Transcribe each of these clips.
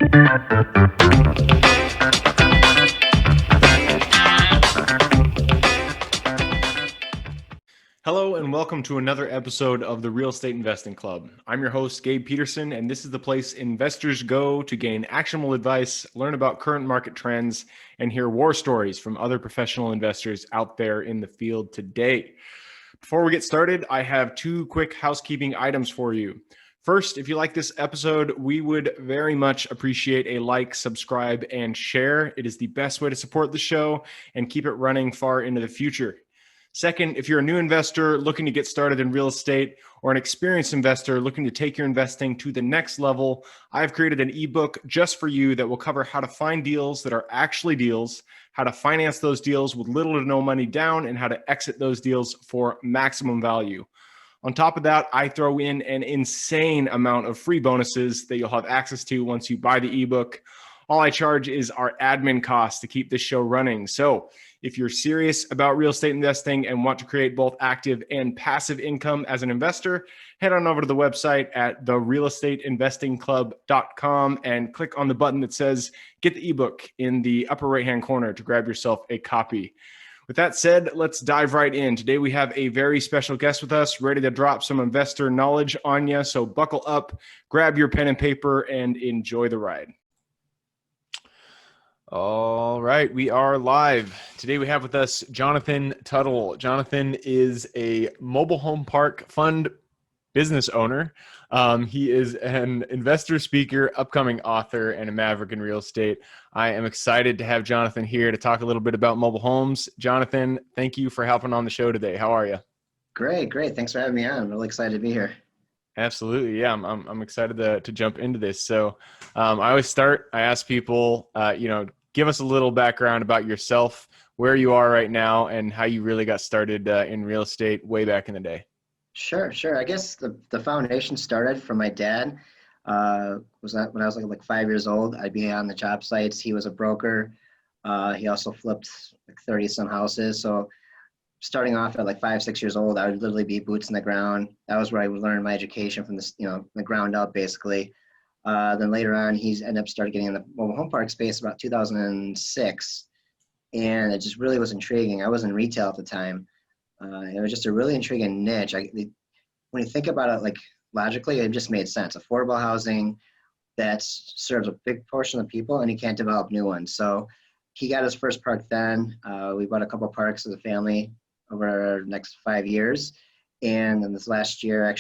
Hello and welcome to another episode of the Real Estate Investing Club. I'm your host, Gabe Peterson, and this is the place investors go to gain actionable advice, learn about current market trends, and hear war stories from other professional investors out there in the field today. Before we get started, I have two quick housekeeping items for you. First, if you like this episode, we would very much appreciate a like, subscribe, and share. It is the best way to support the show and keep it running far into the future. Second, if you're a new investor looking to get started in real estate or an experienced investor looking to take your investing to the next level, I've created an ebook just for you that will cover how to find deals that are actually deals, how to finance those deals with little to no money down, and how to exit those deals for maximum value. On top of that, I throw in an insane amount of free bonuses that you'll have access to once you buy the ebook. All I charge is our admin costs to keep this show running. So if you're serious about real estate investing and want to create both active and passive income as an investor, head on over to the website at therealestateinvestingclub.com and click on the button that says get the ebook in the upper right-hand corner to grab yourself a copy. With that said, let's dive right in. Today we have a very special guest with us, ready to drop some investor knowledge on you. So buckle up, grab your pen and paper, and enjoy the ride. All right, we are live. Today we have with us Jonathan Tuttle. Jonathan is a mobile home park fund business owner. He is an investor, speaker, upcoming author, and a maverick in real estate. I am excited to have Jonathan here to talk a little bit about mobile homes. Jonathan, thank you for helping on the show today. How are you? Great. Thanks for having me on. I'm really excited to be here. Absolutely. Yeah, I'm excited to jump into this. So I always start, I ask people, give us a little background about yourself, where you are right now, and how you really got started in real estate way back in the day. Sure. I guess the foundation started from my dad. Was that when I was like 5 years old? I'd be on the job sites. He was a broker. He also flipped like 30 some houses. So starting off at like 5, 6 years old, I would literally be boots in the ground. That was where I would learn my education from this, the ground up basically. Then later on, he's ended up started getting in the mobile home park space about 2006. And it just really was intriguing. I was in retail at the time. It was just a really intriguing niche. When you think about it, like logically, it just made sense. Affordable housing that serves a big portion of people, and you can't develop new ones. So he got his first park then. We bought a couple of parks as a family over our next 5 years. And then this year,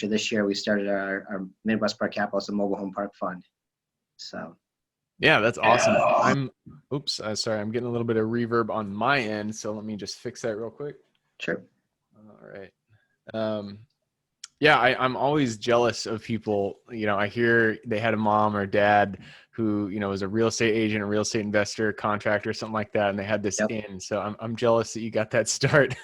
we started our Midwest Park Capital as a mobile home park fund. So. Yeah, that's awesome. Sorry, I'm getting a little bit of reverb on my end. So let me just fix that real quick. Sure. All right. I'm always jealous of people. I hear they had a mom or dad who, was a real estate agent, a real estate investor, contractor, something like that, and they had this in. So I'm jealous that you got that start.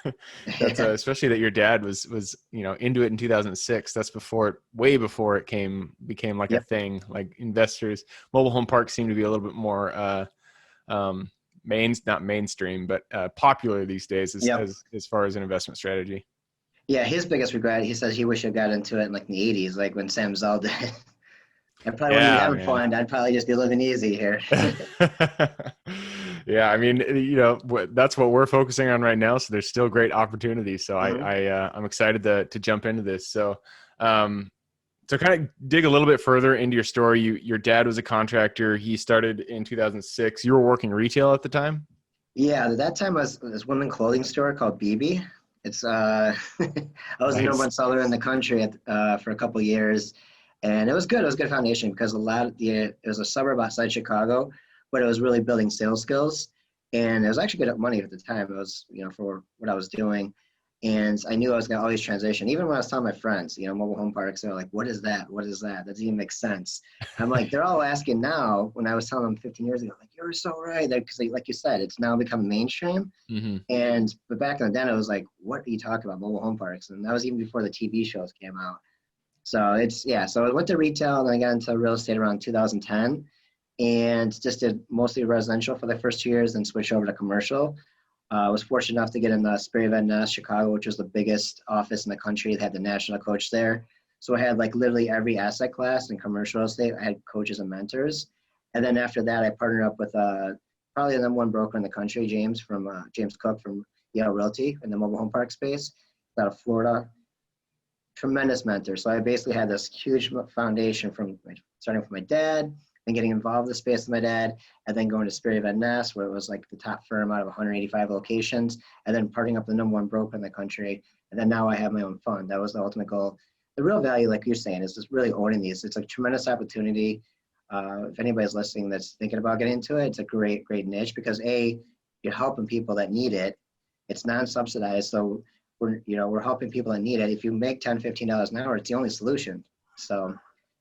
That's especially that your dad was into it in 2006. That's way before it became like a thing. Like investors, mobile home parks seem to be a little bit more not mainstream, but popular these days as far as an investment strategy. Yeah, his biggest regret, he says he wished he got into it in like the 80s, like when Sam Zell did. I probably wouldn't be having fun. I'd probably just be living easy here. Yeah, I mean, that's what we're focusing on right now. So there's still great opportunities. So I'm excited to jump into this. So kind of dig a little bit further into your story. Your dad was a contractor. He started in 2006. You were working retail at the time? Yeah, at that time was this women's clothing store called BB. It's I was the number one seller in the country for a couple of years, and it was good. It was a good foundation because it was a suburb outside Chicago, but it was really building sales skills, and it was actually good at money at the time. It was for what I was doing, and I knew I was gonna always transition. Even when I was telling my friends, mobile home parks, they're like, "What is that? What is that? That doesn't even make sense." I'm like, they're all asking now. When I was telling them 15 years ago, like, "You're so right," because like you said, it's now become mainstream. Mm-hmm. But back in the day, it was like, "What are you talking about, mobile home parks?" And that was even before the TV shows came out. So So I went to retail, and then I got into real estate around 2010, and just did mostly residential for the first 2 years, then switched over to commercial. I was fortunate enough to get in the Sperry Van Ness, Chicago, which was the biggest office in the country. They had the national coach there. So I had like literally every asset class in commercial real estate. I had coaches and mentors. And then after that, I partnered up with probably the number one broker in the country, James Cook from Yale Realty in the mobile home park space out of Florida. Tremendous mentor. So I basically had this huge foundation from starting with my dad and getting involved in the space with my dad, and then going to Spirit Van Ness, where it was like the top firm out of 185 locations, and then partnering up with the number one broker in the country. And then now I have my own fund. That was the ultimate goal. The real value, like you're saying, is just really owning these. It's a tremendous opportunity. If anybody's listening that's thinking about getting into it, it's a great niche because you're helping people that need it. It's non-subsidized, so we're helping people that need it. If you make $10, $15 an hour, it's the only solution. So,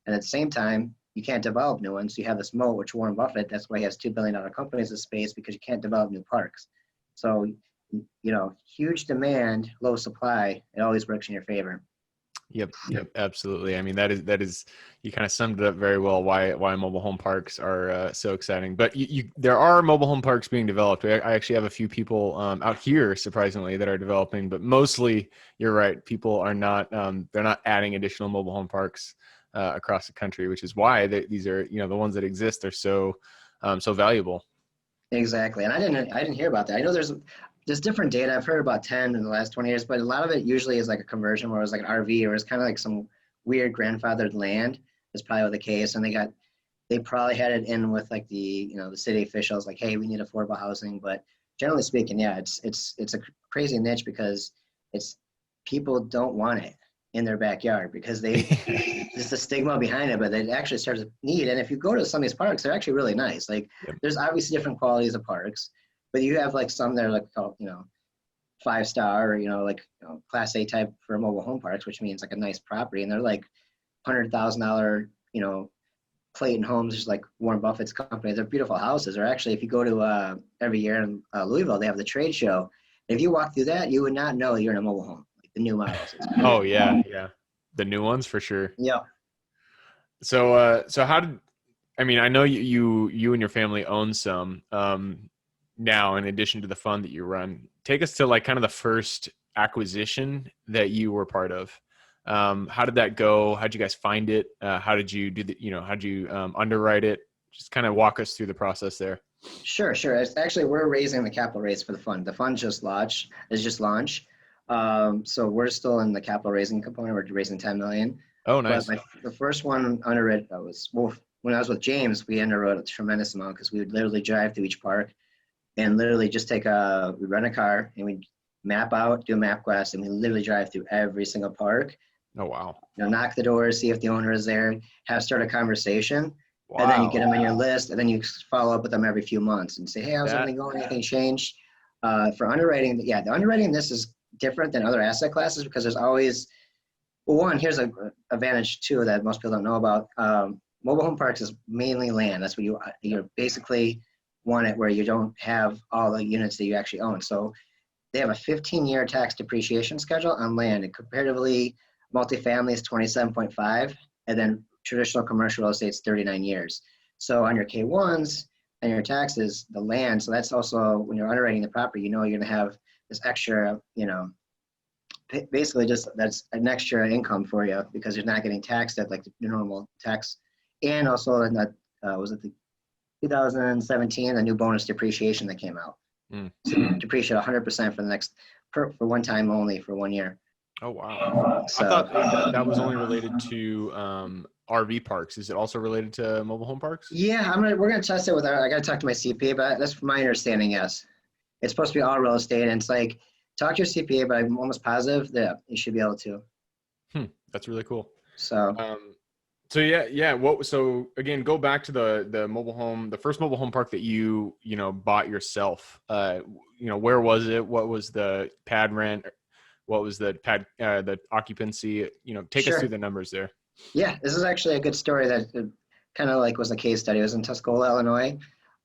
and at the same time, you can't develop new ones. You have this moat, which Warren Buffett, that's why he has $2 billion companies in space, because you can't develop new parks. So, huge demand, low supply, it always works in your favor. Yep, absolutely. I mean, that is you kind of summed it up very well. Why mobile home parks are so exciting. But there are mobile home parks being developed. I actually have a few people out here, surprisingly, that are developing. But mostly, you're right. People are not. They're not adding additional mobile home parks across the country, which is why these are the ones that exist are so valuable. Exactly, and I didn't hear about that. I know there's different data. I've heard about 10 in the last 20 years, but a lot of it usually is like a conversion where it was like an RV or it's kind of like some weird grandfathered land is probably the case. And they probably had it in with like the city officials, like, hey, we need affordable housing. But generally speaking, yeah, it's a crazy niche because people don't want it in their backyard because there's a stigma behind it, but it actually starts to need. And if you go to some of these parks, they're actually really nice. Like There's obviously different qualities of parks. But you have like some that are like called, 5-star or class A type for mobile home parks, which means like a nice property. And they're like $100,000, Clayton Homes, just like Warren Buffett's company. They're beautiful houses. Or actually, if you go to every year in Louisville, they have the trade show. If you walk through that, you would not know you're in a mobile home, like the new models. Oh yeah. The new ones for sure. Yeah. So I know you and your family own some. Now, in addition to the fund that you run, take us to like kind of the first acquisition that you were part of. How did that go? How'd you guys find it? How did you do how'd you underwrite it? Just kind of walk us through the process there. Sure. It's actually, we're raising the capital raise for the fund. The fund just launched. So we're still in the capital raising component. We're raising 10 million. Oh, nice. But the first one underwritten when I was with James, we underwrote a tremendous amount because we would literally drive through each park and literally just we rent a car and we map out, do a map quest, and we literally drive through every single park. Oh, wow. Knock the doors, see if the owner is there, start a conversation. Wow. And then you get them on your list, and then you follow up with them every few months and say, hey, how's everything going? Anything changed? For underwriting, the underwriting, this is different than other asset classes because there's always, here's an advantage too that most people don't know about. Mobile home parks is mainly land. That's what you're basically want it where you don't have all the units that you actually own. So they have a 15-year tax depreciation schedule on land, and comparatively, multifamily is 27.5, and then traditional commercial real estate is 39 years. So on your K1s and your taxes, the land, so that's also, when you're underwriting the property, you're going to have this extra, basically just that's an extra income for you because you're not getting taxed at like the normal tax. And also in that, was it the 2017, a new bonus depreciation that came out. So you depreciate 100% for the next, for one time only for 1 year. Oh, wow. So, I thought that was only related to RV parks. Is it also related to mobile home parks? Yeah, we're going to test it with I got to talk to my CPA, but that's from my understanding, yes. It's supposed to be all real estate, and it's like, talk to your CPA, but I'm almost positive that you should be able to. That's really cool. So, So again, go back to the first mobile home park that you bought yourself. Where was it? What was the pad rent? What was the the occupancy? Take us through the numbers there. Yeah, this is actually a good story that kind of like was a case study. It was in Tuscola, Illinois.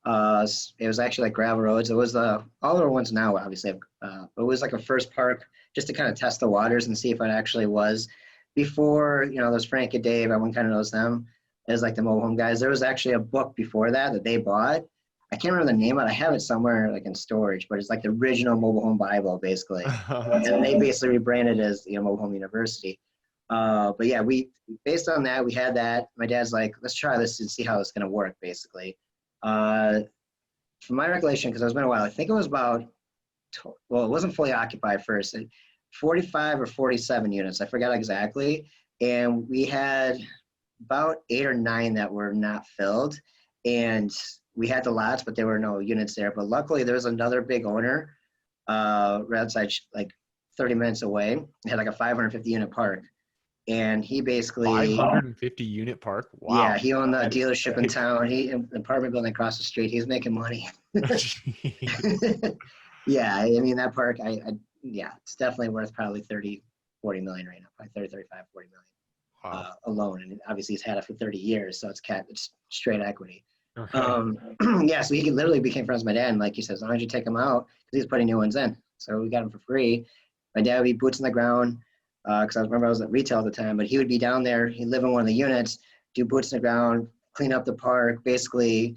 It was actually like gravel roads. It was all the ones now, obviously, but it was like a first park just to kind of test the waters and see if it actually was. Before, there's Frank and Dave, everyone kind of knows them as like the mobile home guys. There was actually a book before that they bought. I can't remember the name of it. I have it somewhere like in storage, but it's like the original mobile home Bible, basically. And they basically rebranded as Mobile Home University. But yeah, based on that, we had that. My dad's like, let's try this and see how it's going to work, basically. From my recollection, because it's been a while, I think it was about, well, it wasn't fully occupied first, 45 or 47 units. I forgot exactly. And we had about 8 or 9 that were not filled. And we had the lots, but there were no units there. But luckily, there was another big owner right outside, like 30 minutes away. It had like a 550 unit park. And he basically 550 unit park. Wow. Yeah, he owned the dealership in town. He an apartment building across the street. He's making money. Yeah, I mean that park. Yeah, it's definitely worth probably 30, 40 million right now. Probably 30, 35, 40 million Wow. alone. And obviously he's had it for 30 years, so it's straight equity. Okay. Yeah, so he literally became friends with my dad. And like he says, why don't you take him out? Because he's putting new ones in. So we got him for free. My dad would be boots on the ground. Because I remember I was at retail at the time, but he would be down there. He'd live in one of the units, do boots on the ground, clean up the park, basically,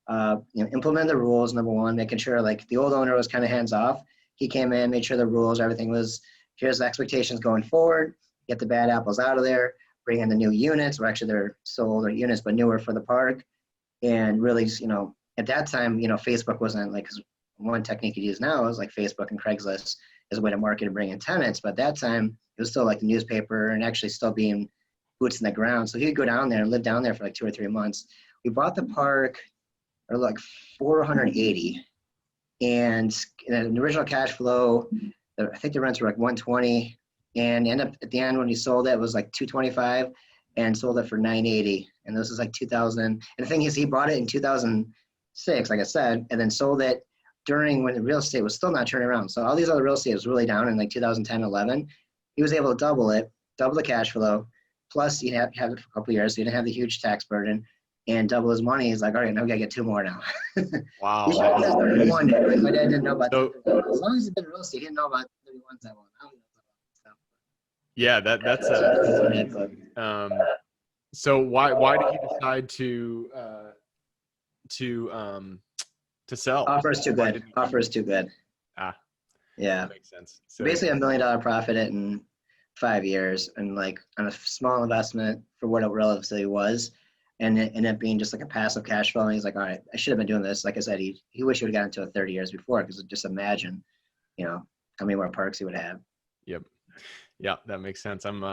implement the rules. Number one, making sure like the old owner was kind of hands off. He came in, made sure the rules, everything was. Here's the expectations going forward. Get the bad apples out of there. Bring in the new units. Or actually, they're still older units, but newer for the park. And really, at that time, Facebook wasn't like, cause one technique you use now is like Facebook and Craigslist as a way to market and bring in tenants. But at that time, it was still like the newspaper and actually still being boots in the ground. So he'd go down there and live down there for like 2 or 3 months. We bought the park for like 480, and in the original cash flow, I think the rents were like 120, and end up at the end when he sold it, it was like 225, and sold it for 980. And this is like 2000. And the thing is, he bought it in 2006, like I said, and then sold it during when the real estate was still not turning around. So all these other real estate was really down in like 2010, 11. He was able to double the cash flow. Plus, you have it for a couple of years, so you didn't have the huge tax burden, and double his money. He's like, all right, now we gotta get 2 more now. Wow. He should have just 31. My dad didn't know about that. As long as he did real estate, he didn't know about 31s that one. Yeah, that's so why did you decide to sell? Offer is too good. Offer is too good. Yeah. That makes sense. So basically $1 million profit in 5 years, and like on a small investment for what it relatively was, and it ended up being just like a passive cash flow. And he's like, all right, I should have been doing this. Like I said, he wished he would have gotten into it 30 years before, because just imagine, how many more parks he would have. Yep. Yeah, that makes sense. I'm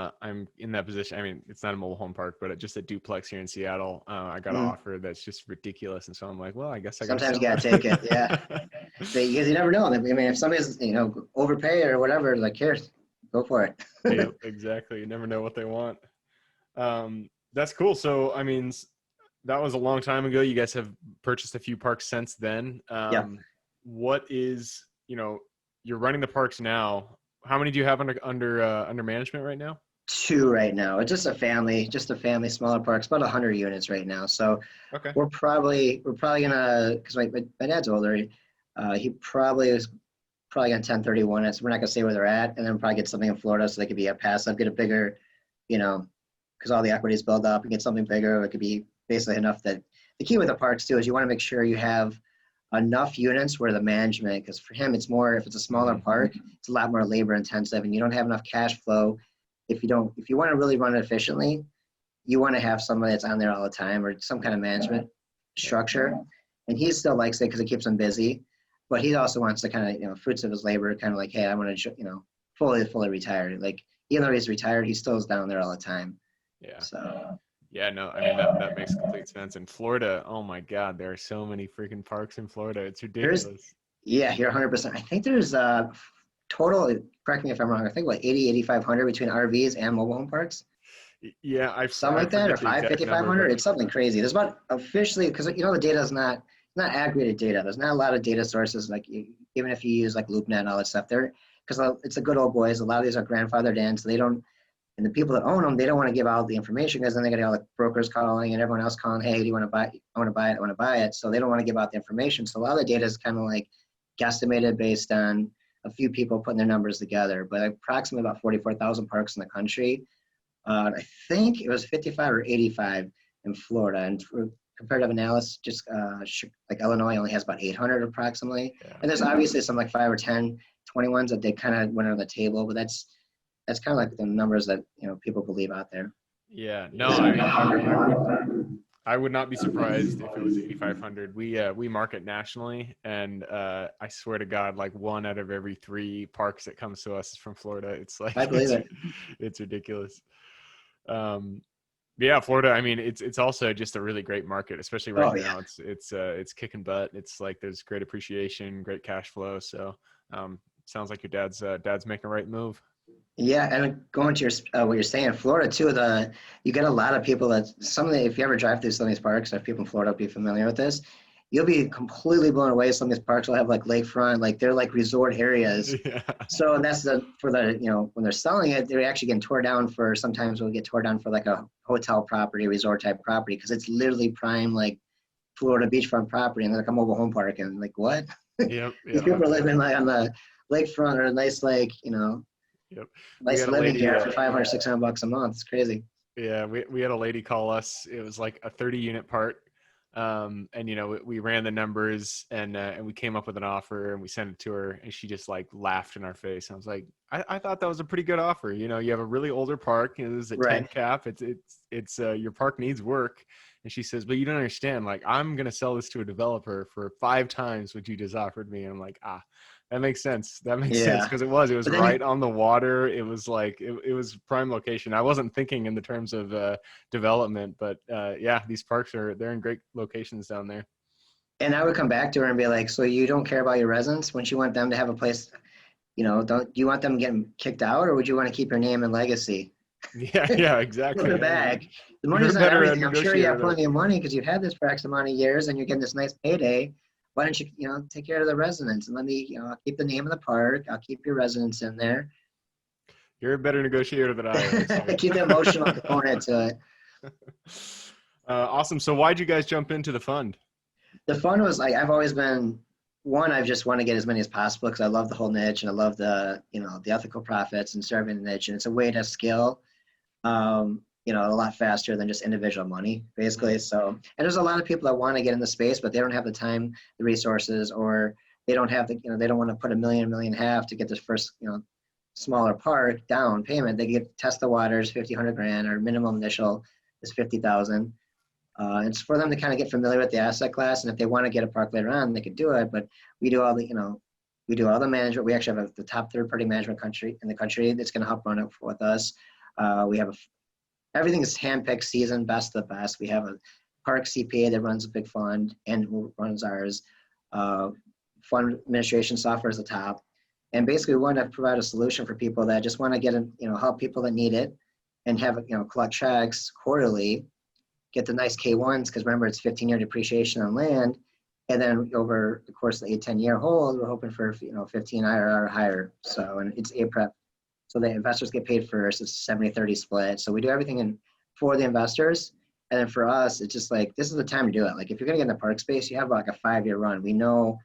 in that position. I mean, it's not a mobile home park, but just a duplex here in Seattle. I got an offer that's just ridiculous, and so I'm like, well, I guess Sometimes you gotta take it. Yeah, because you never know. I mean, if somebody's overpay or whatever, like, here, go for it. Yeah, exactly. You never know what they want. That's cool. So, I mean, that was a long time ago. You guys have purchased a few parks since then. Yeah. What is, you're running the parks now. How many do you have under management right now? 2 right now. It's just a family smaller parks, about 100 units right now. So okay. we're probably gonna, because my dad's older, he probably is gonna 1031 it. So we're not gonna say where they're at, and then probably get something in Florida so they could be a passive, get a bigger, because all the equity is built up, and get something bigger. It could be basically enough that the key with the parks too is you want to make sure you have enough units where the management, because for him it's more, if it's a smaller park, it's a lot more labor intensive, and you don't have enough cash flow. If you want to really run it efficiently, you want to have somebody that's on there all the time, or some kind of management structure. And he still likes it because it keeps him busy, but he also wants to kind of, fruits of his labor, kind of like, hey, I want to, fully retire. Like, even though he's retired, he still is down there all the time. Yeah. So. Yeah, no, I mean, that makes complete sense. In Florida, oh my God, there are so many freaking parks in Florida. It's ridiculous. You're 100%. I think there's total, correct me if I'm wrong, I think like 8,500 between RVs and mobile home parks. Yeah, something like that, or 5,500. It's something crazy. There's about officially, because the data is not aggregated data. There's not a lot of data sources, like even if you use like LoopNet and all that stuff there, because it's the good old boys. A lot of these are grandfathered in, so they don't. And the people that own them, they don't want to give out the information, because then they got all the brokers calling and everyone else calling, hey, do you want to buy it? I want to buy it. I want to buy it. So they don't want to give out the information. So a lot of the data is kind of like guesstimated based on a few people putting their numbers together. But approximately about 44,000 parks in the country. I think it was 55 or 85 in Florida. And for comparative analysis, just like Illinois only has about 800 approximately. Yeah. And there's obviously some like 5 or 10, 20 ones that they kind of went on the table, but that's that's kind of like the numbers that, people believe out there. Yeah, no, I would not be surprised if it was 8,500. We market nationally, and I swear to God, like 1 out of every 3 parks that comes to us is from Florida. It's like I believe it. it's ridiculous. Yeah, Florida. I mean, it's also just a really great market, especially right now. It's kicking butt. It's like there's great appreciation, great cash flow. So sounds like your dad's making the right move. Yeah, and going to your what you're saying, Florida too. You get a lot of people that if you ever drive through some of these parks, if people in Florida will be familiar with this, you'll be completely blown away. Some of these parks will have like lakefront, like they're like resort areas. Yeah. So that's when they're selling it, they're actually getting tore down for, sometimes will get tore down for like a hotel property, resort type property, because it's literally prime like Florida beachfront property, and they're like a mobile home park, and like what? Yep. These people are living like on the lakefront or a nice like Yep. nice living here for 500, $600 a month. It's crazy. Yeah, we had a lady call us. It was like a 30-unit park. And we ran the numbers and we came up with an offer and we sent it to her, and she just like laughed in our face. I was like, I thought that was a pretty good offer. You have a really older park. This is a 10 cap. It's your park needs work. And she says, but you don't understand. Like, I'm going to sell this to a developer for 5 times what you just offered me. And I'm like, that makes sense. That makes sense, because it was right on the water. It was like it was prime location. I wasn't thinking in the terms of development, but these parks they're in great locations down there. And I would come back to her and be like, so you don't care about your residents? Wouldn't you want them to have a place? Do you want them getting kicked out, or would you want to keep your name and legacy? Yeah, exactly. Flip it back. The money's not everything. I'm sure you have plenty of money because you've had this for X amount of years and you're getting this nice payday. Why don't you, take care of the residents and let me, I'll keep the name of the park. I'll keep your residents in there. You're a better negotiator than I am. So. Keep the emotional component to it. Awesome. So why'd you guys jump into the fund? The fund was like, I've always been one, I just want to get as many as possible because I love the whole niche and I love the, the ethical profits and serving the niche. And it's a way to scale, a lot faster than just individual money, basically. So, and there's a lot of people that want to get in the space, but they don't have the time, the resources, or they don't have the, they don't want to put $1 million, $1.5 million to get this first, smaller park down payment. They get test the waters, 50, 100 grand, or minimum initial is 50,000. It's for them to kind of get familiar with the asset class. And if they want to get a park later on, they could do it, but we do all the, we do all the management. We actually have the top third-party management in the country that's going to help run it with us. We have everything is handpicked, seasoned, best of the best. We have a park CPA that runs a big fund and runs ours. Fund administration software is the top. And basically we want to provide a solution for people that just want to get help people that need it and have, collect checks quarterly, get the nice K1s, because remember it's 15-year depreciation on land. And then over the course of the 8-10-year hold, we're hoping for 15 IRR or higher. So, and it's APREP. So the investors get paid first. It's 70-30 split. So we do everything for the investors. And then for us, it's just like, this is the time to do it. Like if you're going to get in the park space, you have like a 5-year run. We know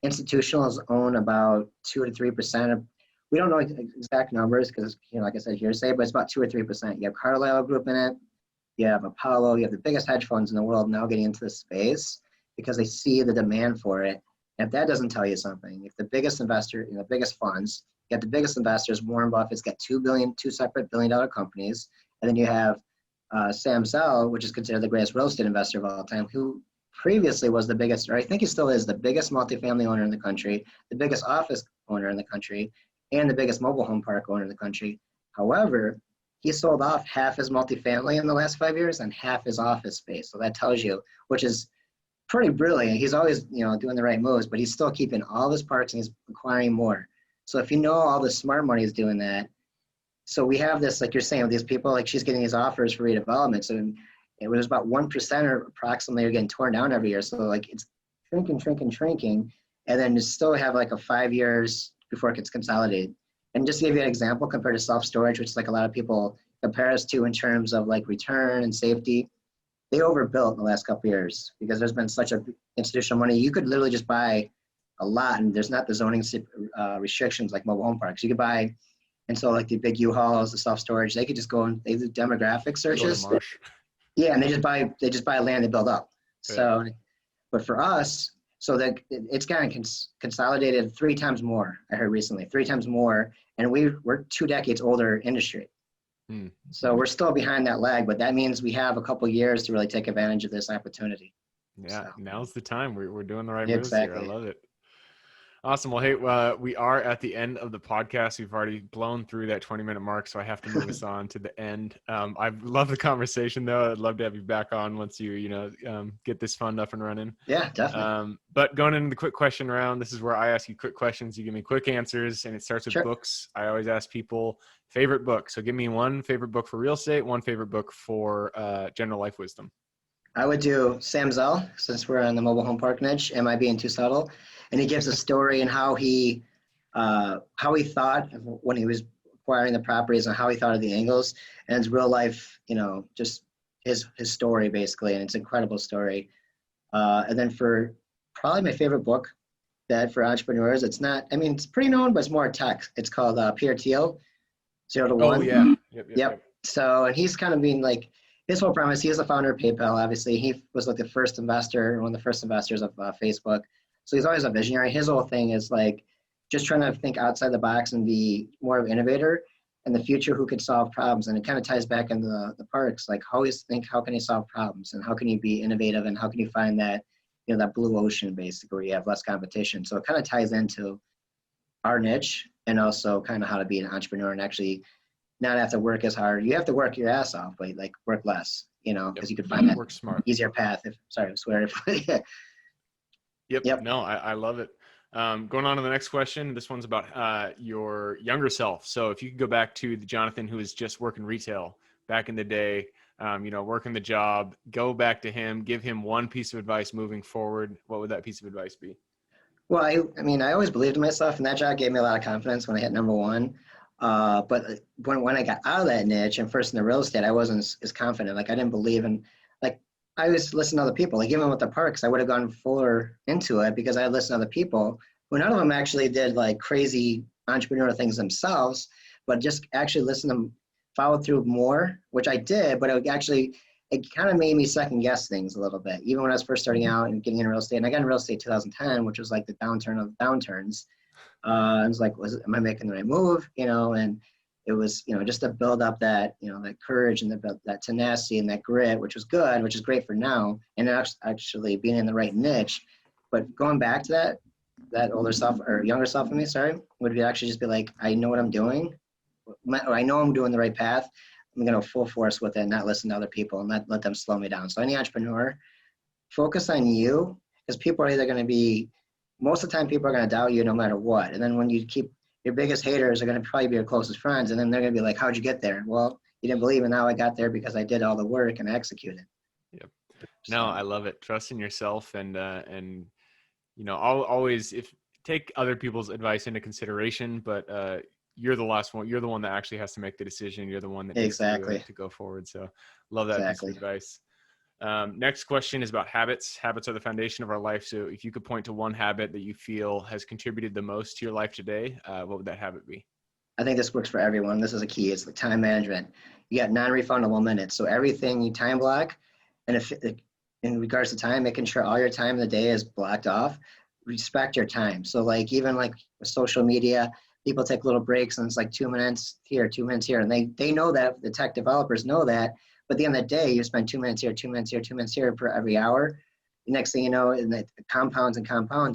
institutionals own about 2 to 3% of, we don't know exact numbers because, like I said, hearsay, but it's about 2 or 3%. You have Carlyle Group in it. You have Apollo. You have the biggest hedge funds in the world now getting into this space because they see the demand for it. And if that doesn't tell you something, if the biggest investor, the biggest funds, you have the biggest investors, Warren Buffett's got 2 separate billion-dollar companies. And then you have Sam Zell, which is considered the greatest real estate investor of all time, who previously was the biggest, or I think he still is, the biggest multifamily owner in the country, the biggest office owner in the country, and the biggest mobile home park owner in the country. However, he sold off half his multifamily in the last 5 years and half his office space. So that tells you, which is pretty brilliant. He's always, doing the right moves, but he's still keeping all his parks and he's acquiring more. So if all the smart money is doing that, so we have this, like you're saying, with these people, like she's getting these offers for redevelopment. So it was about 1% or approximately are getting torn down every year. So like it's shrinking. And then you still have like a 5 years before it gets consolidated. And just to give you an example, compared to self-storage, which like a lot of people compare us to in terms of like return and safety, they overbuilt in the last couple of years because there's been such a institutional money. You could literally just buy a lot and there's not the zoning restrictions like mobile home parks. You could buy, and so like the big U-Hauls, the self-storage, they could just go and they do demographic searches. Yeah, and they just buy land they build up. So, but for us, So that it's kind of consolidated 3 times more. I heard recently, 3 times more, and we're 2 decades older industry. Hmm. So we're still behind that lag, but that means we have a couple years to really take advantage of this opportunity. Yeah, So now's the time. We're doing the right yeah, moves here. I exactly. love it. Awesome. Well, hey, we are at the end of the podcast. We've already blown through that 20-minute mark, so I have to move us on to the end. I've loved the conversation, though. I'd love to have you back on once get this fund up and running. Yeah, definitely. But going into the quick question round, this is where I ask you quick questions. You give me quick answers, and it starts with Sure. books. I always ask people favorite book. So give me one favorite book for real estate, one favorite book for general life wisdom. I would do Sam Zell, since we're on the mobile home park niche. Am I being too subtle? And he gives a story and how he thought when he was acquiring the properties and how he thought of the angles and his real life, just his story basically, and it's an incredible story. And then for probably my favorite book that for entrepreneurs, it's not. I mean, it's pretty known, but it's more tech. It's called Peter Thiel, 0 to 1. Oh yeah. Yep. So, and he's kind of being like, his whole premise, he is the founder of PayPal, obviously. He was like the first investor, one of the first investors of Facebook. So he's always a visionary. His whole thing is like just trying to think outside the box and be more of an innovator in the future who could solve problems. And it kind of ties back into the parks, like always think, how can you solve problems and how can you be innovative and how can you find that, that blue ocean basically where you have less competition. So it kind of ties into our niche and also kind of how to be an entrepreneur and actually not have to work as hard. You have to work your ass off, but like work less, because you could find that work smart, easier path. Sorry, I swear. Yep. No, I love it. Going on to the next question. This one's about your younger self. So if you could go back to the Jonathan who was just working retail back in the day, working the job, go back to him, give him one piece of advice moving forward. What would that piece of advice be? Well, I mean, I always believed in myself, and that job gave me a lot of confidence when I hit #1. But when I got out of that niche and first in the real estate, I wasn't as confident. Like I didn't believe in, like I was listening to other people. Like even with the parks, I would have gone fuller into it because I had listened to other people who none of them actually did like crazy entrepreneurial things themselves, but just actually listened to them, followed through more, which I did. But it kind of made me second guess things a little bit, even when I was first starting out and getting into real estate. And I got in real estate 2010, which was like the downturn of downturns. I was like, am I making the right move? And it was, just to build up that, that courage and that tenacity and that grit, which was good, which is great for now. And actually being in the right niche. But going back to that older self or younger self of me, would be actually just be like, I know what I'm doing. I know I'm doing the right path. I'm going to full force with it and not listen to other people and not let them slow me down. So any entrepreneur, focus on you because people are either going to be, most of the time people are going to doubt you no matter what. And then when you keep, your biggest haters are going to probably be your closest friends. And then they're going to be like, how'd you get there? Well, you didn't believe and now I got there because I did all the work and I executed. Yep. No, I love it. Trust in yourself and I'll always take other people's advice into consideration, but you're the last one. You're the one that actually has to make the decision. You're the one that needs to go forward. So love that piece of advice. Next question is about habits. Habits are the foundation of our life. So if you could point to one habit that you feel has contributed the most to your life today, what would that habit be? I think this works for everyone. This is a key. It's the time management. You got non-refundable minutes. So everything you time block, and if in regards to time, making sure all your time in the day is blocked off, respect your time. So like even like with social media, people take little breaks and it's like 2 minutes here, 2 minutes here. And they know that, the tech developers know that. But at the end of the day, you spend 2 minutes here, 2 minutes here, 2 minutes here for every hour. The next thing you know, in the compounds,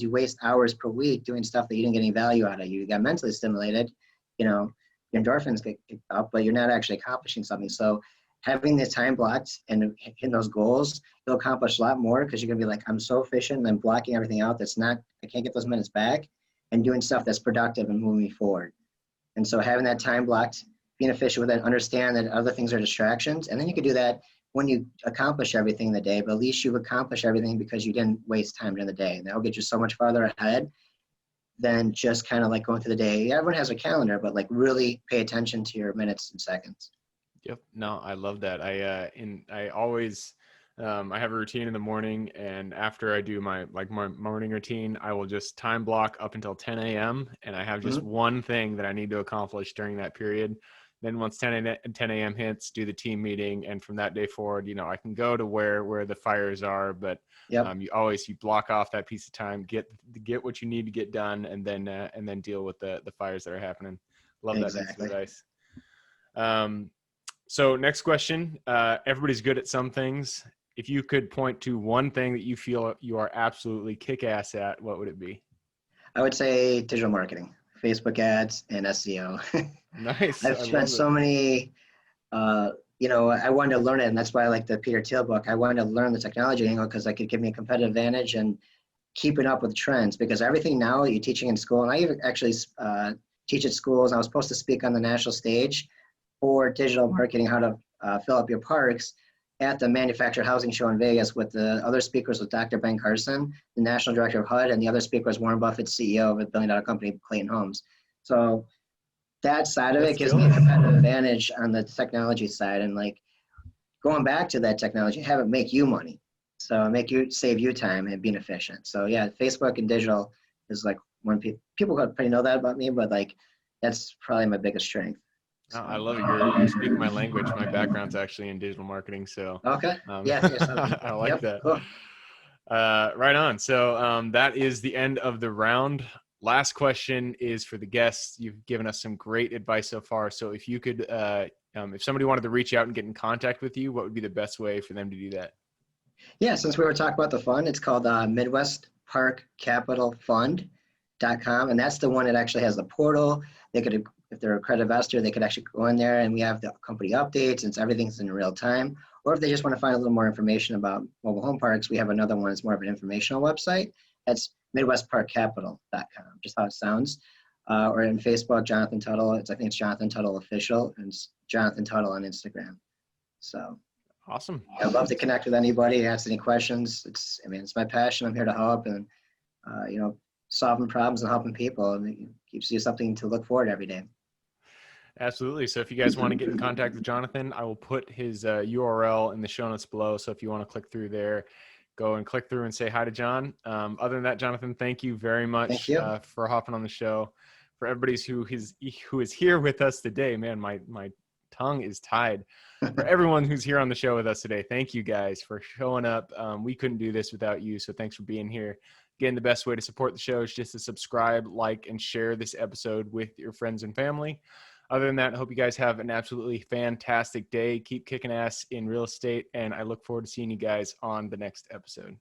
you waste hours per week doing stuff that you didn't get any value out of. You got mentally stimulated, your endorphins get kicked up, but you're not actually accomplishing something. So having the time blocked and hitting those goals, you'll accomplish a lot more because you're gonna be like, I'm so efficient and I'm blocking everything out that's not, I can't get those minutes back, and doing stuff that's productive and moving me forward. And so having that time blocked, being efficient with it, understand that other things are distractions. And then you can do that when you accomplish everything in the day, but at least you've accomplished everything because you didn't waste time during the day. And that'll get you so much farther ahead than just kind of like going through the day. Yeah, everyone has a calendar, but like really pay attention to your minutes and seconds. Yep. No, I love that. I always, I have a routine in the morning, and after I do my morning routine, I will just time block up until 10 a.m. and I have just one thing that I need to accomplish during that period. Then once 10 a.m. hits, do the team meeting. And from that day forward, I can go to where the fires are, but Yep. You block off that piece of time, get what you need to get done, and then deal with the fires that are happening. Love that piece of advice. So next question, everybody's good at some things. If you could point to one thing that you feel you are absolutely kick-ass at, what would it be? I would say digital marketing, Facebook ads, and SEO. Nice. I've spent so many, I wanted to learn it, and that's why I like the Peter Thiel book. I wanted to learn the technology angle because I could give me a competitive advantage and keeping up with trends, because everything now you're teaching in school, and I even actually teach at schools. I was supposed to speak on the national stage for digital marketing, how to fill up your parks at the manufactured housing show in Vegas. With the other speakers was Dr. Ben Carson, the national director of HUD, and the other speaker was Warren Buffett, CEO of a billion-dollar company, Clayton Homes. So that side of it gives me a competitive advantage on the technology side, and like going back to that technology, have it make you money. So save you time and being efficient. So yeah, Facebook and digital is like one people probably know that about me, but like that's probably my biggest strength. Oh, I love it. You're speaking my language. My background's actually in digital marketing, so okay. I like that. Cool. Right on. So that is the end of the round. Last question is for the guests. You've given us some great advice so far. So if you could, if somebody wanted to reach out and get in contact with you, what would be the best way for them to do that? Yeah, since we were talking about the fund, it's called Midwest Park Capital Fund.com, and that's the one that actually has the portal. They could, if they're a credit investor, they could actually go in there, and we have the company updates, and everything's in real time. Or if they just want to find a little more information about mobile home parks, we have another one. It's more of an informational website. That's MidwestParkCapital.com, just how it sounds. Or in Facebook, Jonathan Tuttle. I think it's Jonathan Tuttle Official, and it's Jonathan Tuttle on Instagram. So awesome. I'd love to connect with anybody, ask any questions. It's my passion. I'm here to help, and solving problems and helping people, and it keeps you something to look forward to every day. Absolutely. So if you guys want to get in contact with Jonathan, I will put his URL in the show notes below. So if you want to click through there, go and click through and say hi to John. Other than that, Jonathan, thank you very much for hopping on the show. For everybody who is here with us today, man, my tongue is tied. For everyone who's here on the show with us today, thank you guys for showing up. We couldn't do this without you, so thanks for being here. Again, the best way to support the show is just to subscribe, like, and share this episode with your friends and family. Other than that, I hope you guys have an absolutely fantastic day. Keep kicking ass in real estate, and I look forward to seeing you guys on the next episode.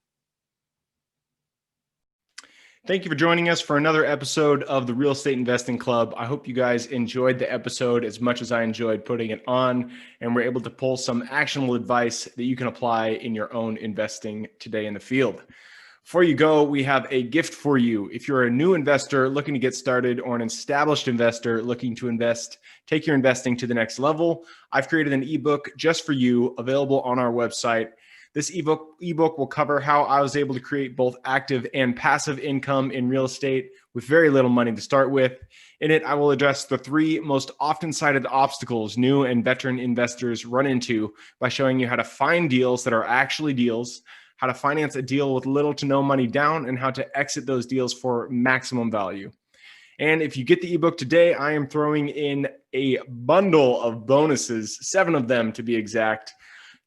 Thank you for joining us for another episode of the Real Estate Investing Club. I hope you guys enjoyed the episode as much as I enjoyed putting it on, and we're able to pull some actionable advice that you can apply in your own investing today in the field. Before you go, we have a gift for you. If you're a new investor looking to get started, or an established investor looking to take your investing to the next level, I've created an ebook just for you, available on our website. This ebook will cover how I was able to create both active and passive income in real estate with very little money to start with. In it, I will address the 3 most often cited obstacles new and veteran investors run into by showing you how to find deals that are actually deals, how to finance a deal with little to no money down, and how to exit those deals for maximum value. And if you get the ebook today, I am throwing in a bundle of bonuses, 7 of them to be exact.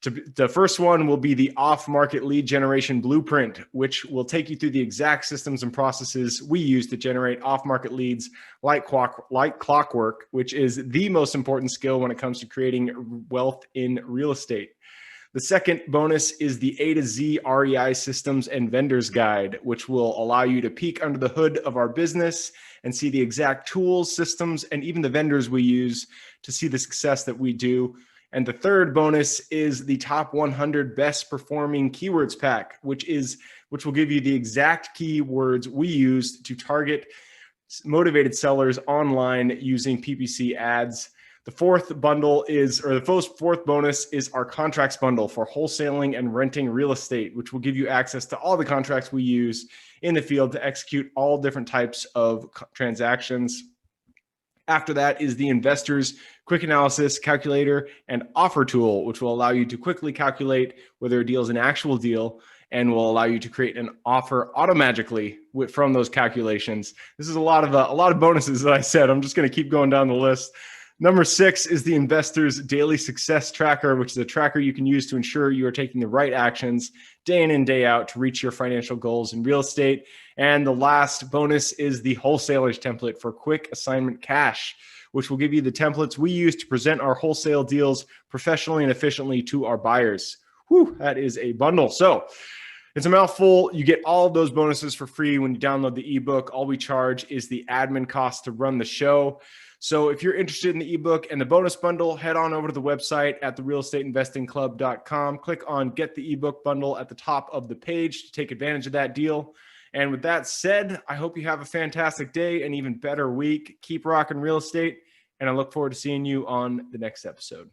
The first one will be the off-market lead generation blueprint, which will take you through the exact systems and processes we use to generate off-market leads like clockwork, which is the most important skill when it comes to creating wealth in real estate. The second bonus is the A to Z REI systems and vendors guide, which will allow you to peek under the hood of our business and see the exact tools, systems, and even the vendors we use to see the success that we do. And the third bonus is the top 100 best performing keywords pack, which will give you the exact keywords we use to target motivated sellers online using PPC ads. The fourth bonus is our contracts bundle for wholesaling and renting real estate, which will give you access to all the contracts we use in the field to execute all different types of transactions. After that is the Investors Quick Analysis Calculator and Offer Tool, which will allow you to quickly calculate whether a deal is an actual deal and will allow you to create an offer automatically from those calculations. This is a lot of bonuses that I said. I'm just going to keep going down the list. Number 6 is the Investor's Daily Success Tracker, which is a tracker you can use to ensure you are taking the right actions day in and day out to reach your financial goals in real estate. And the last bonus is the Wholesaler's Template for quick assignment cash, which will give you the templates we use to present our wholesale deals professionally and efficiently to our buyers. Whew, that is a bundle. So it's a mouthful. You get all of those bonuses for free when you download the ebook. All we charge is the admin cost to run the show. So if you're interested in the ebook and the bonus bundle, head on over to the website at therealestateinvestingclub.com. Click on Get the Ebook Bundle at the top of the page to take advantage of that deal. And with that said, I hope you have a fantastic day and even better week. Keep rocking real estate, and I look forward to seeing you on the next episode.